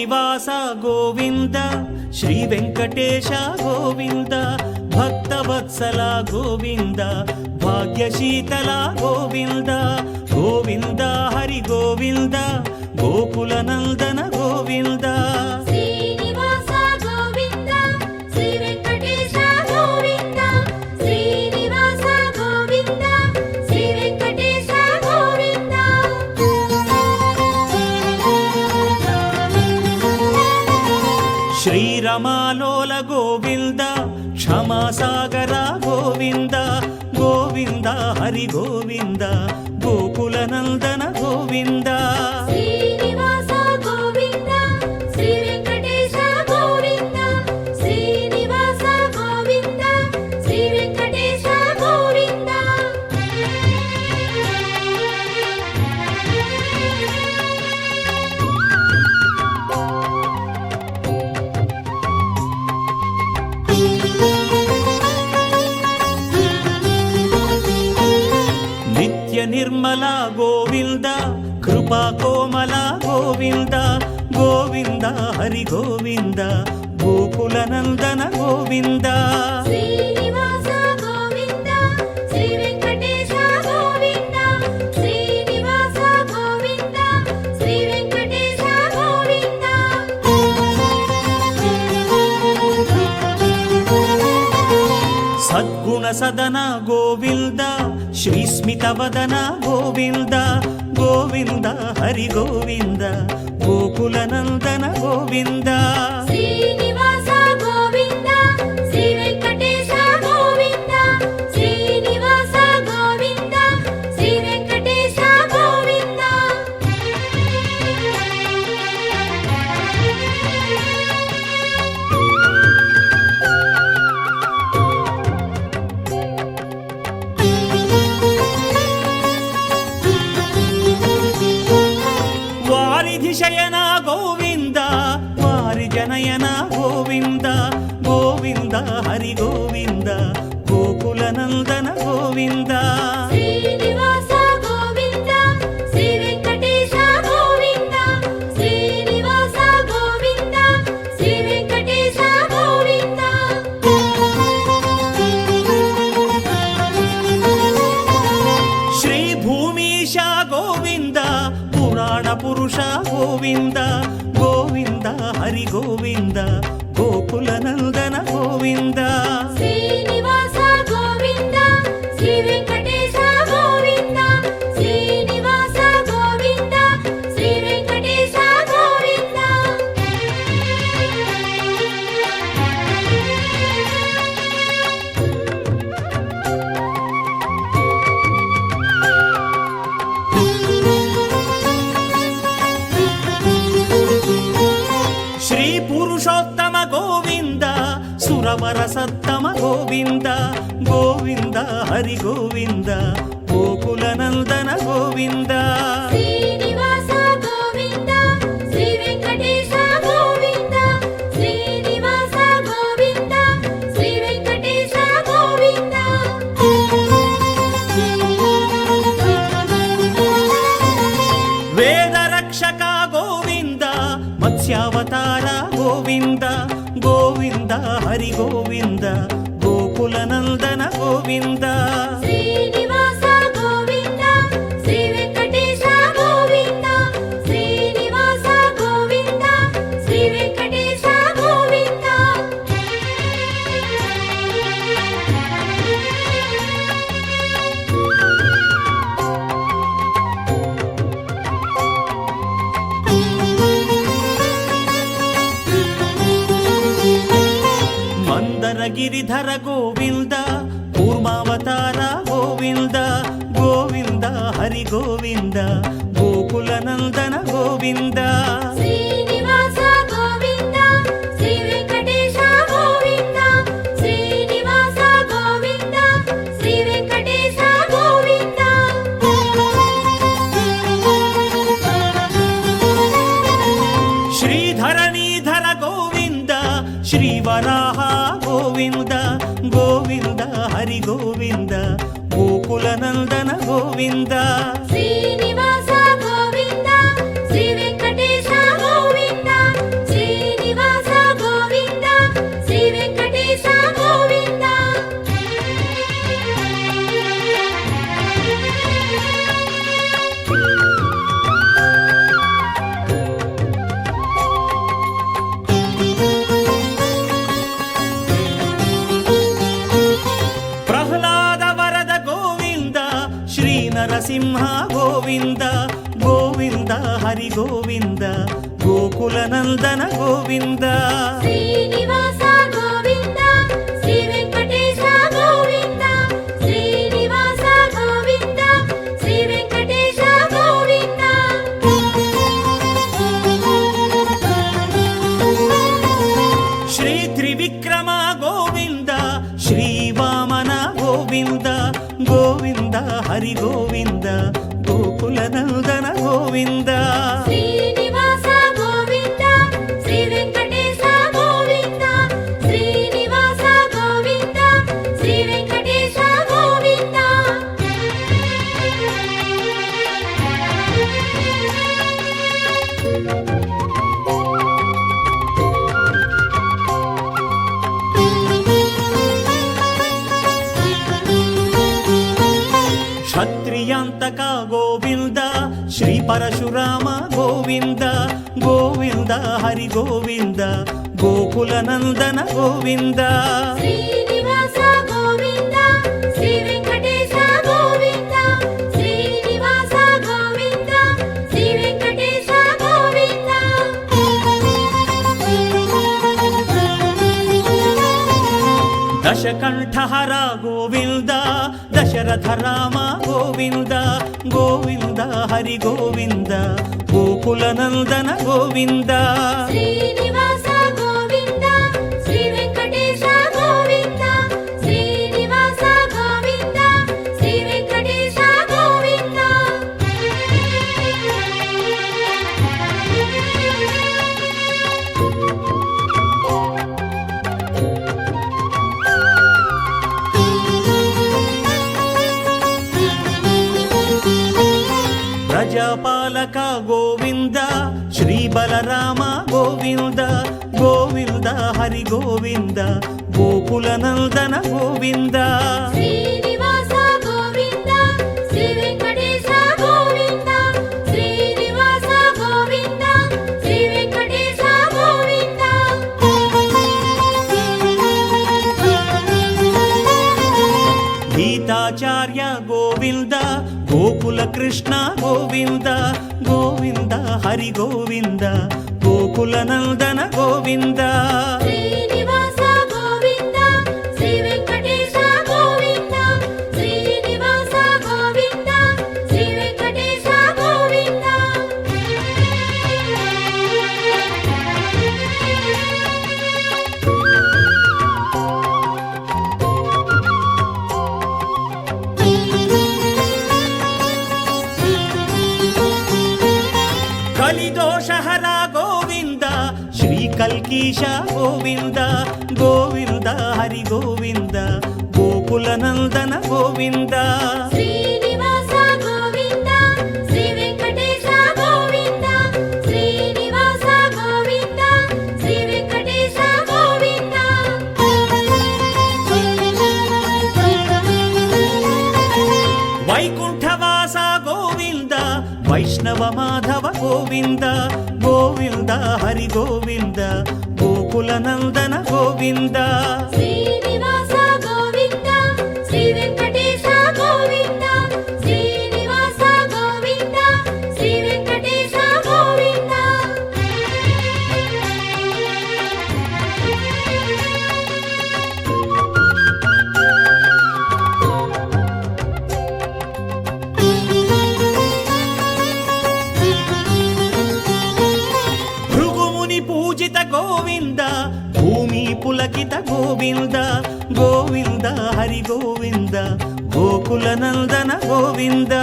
శ్రీనివాస గోవింద శ్రీ వెంకటేశ గోవింద భక్తవత్సల గోవింద భాగ్యశీతల గోవింద గోవింద హరి గోవింద గోకుల నందన గోవింద శ్రీనివాస గోవింద శ్రీ వెంకటేశ గోవింద శ్రీనివాస గోవింద శ్రీ వెంకటేశ గోవింద శ్రీరమాలోల గోవింద క్షమాసాగర గోవింద గోవింద హరి గోవింద గోకుల నందన గోవింద శ్రీనివాస గోవింద శ్రీ వెంకటేశ గోవింద శ్రీనివాస గోవింద శ్రీ వెంకటేశ గోవింద నిత్య నిర్మల గోవింద కృపా కోమల గోవింద గోవింద హరి గోవింద గోకుల నందన గోవింద శ్రీనివాస గోవింద శ్రీ వెంకటేశ గోవింద శ్రీనివాస గోవింద శ్రీ వెంకటేశ గోవింద సద్గుణ సదన గోవింద శ్రీస్మిత వదన గోవింద గోవింద హరి గోవింద గోకుల నందన గోవింద శ్రీనివాస గోవింద శ్రీ వెంకటేశ గోవింద శ్రీనివాస గోవింద శ్రీ వెంకటేశ గోవింద వారిధి శయన గోవింద వారి జనయన గోవింద గోవింద హరి గోవింద గోకుల నందన గోవింద శ్రీనివాస గోవింద శ్రీ వెంకటేశ గోవింద శ్రీనివాస గోవింద శ్రీ వెంకటేశ గోవింద శ్రీ భూమీశ గోవింద పురాణ పురుష గోవింద గోవింద హరి గోవింద గోకుల నందన గోవింద శ్రీనివాస గోవింద శ్రీ వెంకటేశ గోవింద శ్రీనివాస గోవింద శ్రీ వెంకటేశ గోవింద శ్రీ పురుషోత్తమ గోవింద సురవర సత్తమ గోవింద గోవింద హరి గోవింద గోకుల నందన గోవింద శ్రీనివాస గోవింద శ్రీ వెంకటేశ గోవింద శ్రీనివాస గోవింద శ్రీ వెంకటేశ గోవింద వేద రక్షక గోవింద మత్స్యావతార గోవింద గోవింద హరి గోవింద గోకుల నందన గోవింద శ్రీనివాస గోవింద శ్రీ వెంకటేశ గోవింద శ్రీనివాస గోవింద శ్రీ వెంకటేశ గోవింద మందర గిరిధర గోవింద కూర్మావతార గోవింద గోవింద హరి గోవింద గోకుల నందన గోవింద శ్రీనివాస గోవింద శ్రీ వెంకటేశ గోవింద శ్రీనివాస గోవింద శ్రీ వెంకటేశ గోవింద శ్రీధరణీధర గోవింద శ్రీవరాహ గోవింద గోవింద హరి గోవింద గోకుల నందన గోవింద శ్రీనివాస గోవింద శ్రీ వెంకటేశ గోవింద గోకులనందన గోవింద శ్రీనివాస గోవింద శ్రీ వెంకటేశ గోవింద శ్రీనివాస గోవింద శ్రీ వెంకటేశ గోవింద శ్రీ త్రివిక్రమ గోవింద శ్రీ వామన గోవింద గోవింద హరి గోవింద గోకులనందన గోవింద శ్రీనివాస గోవింద శ్రీ వెంకటేశ గోవింద శ్రీనివాస గోవింద శ్రీ వెంకటేశ గోవింద క్షత్రియాంతక గోవింద శ్రీ పరశురామ గోవింద గోవింద హరి గోవింద గోకులనందన గోవింద శ్రీనివాస గోవింద శ్రీ వెంకటేశ గోవింద శ్రీనివాస గోవింద శ్రీ వెంకటేశ గోవింద దశకంఠహర గోవింద దశరథ రామ గోవింద గోవింద హరి గోవింద గోకులనందన గోవింద శ్రీనివాస గోవింద శ్రీ వెంకటేశ గోవింద శ్రీనివాస గోవింద శ్రీ వెంకటేశ గోవింద ప్రజాపాలక గోవింద శ్రీ బలరామ గోవింద గోవింద హరి గోవింద గోకులనందన గోవింద శ్రీనివాస గోవింద శ్రీ వెంకటేశ గోవింద శ్రీనివాస గోవింద శ్రీ వెంకటేశ గోవింద గీతాచార్య గోవింద గోకుల కృష్ణ గోవింద గోవింద హరి గోవింద గోకులనందన గోవింద శ్రీనివాస గోవింద శ్రీ వెంకటేశ గోవింద శ్రీనివాస గోవింద శ్రీ వెంకటేశ గోవింద కలిదోషహర గోవింద శ్రీ కల్కీశ గోవింద గోవింద హరి గోవింద గోకులనందన గోవింద శ్రీనివాస గోవింద శ్రీ వెంకటేశ గోవింద శ్రీనివాస గోవింద శ్రీ వెంకటేశ గోవింద వైకుంఠవాస గోవింద వైష్ణవ మాధవ గోవింద గోవింద హరి గోవింద గోకులనందన గోవింద శ్రీనివాస గోవింద శ్రీ వెంకటేశ గోవింద శ్రీనివాస గోవింద శ్రీ వెంకటేశ గోవింద భృగుముని పూజిత గోవింద భూమి పులకిత గోవింద గోవింద హరి గోవింద గోకులనందన గోవింద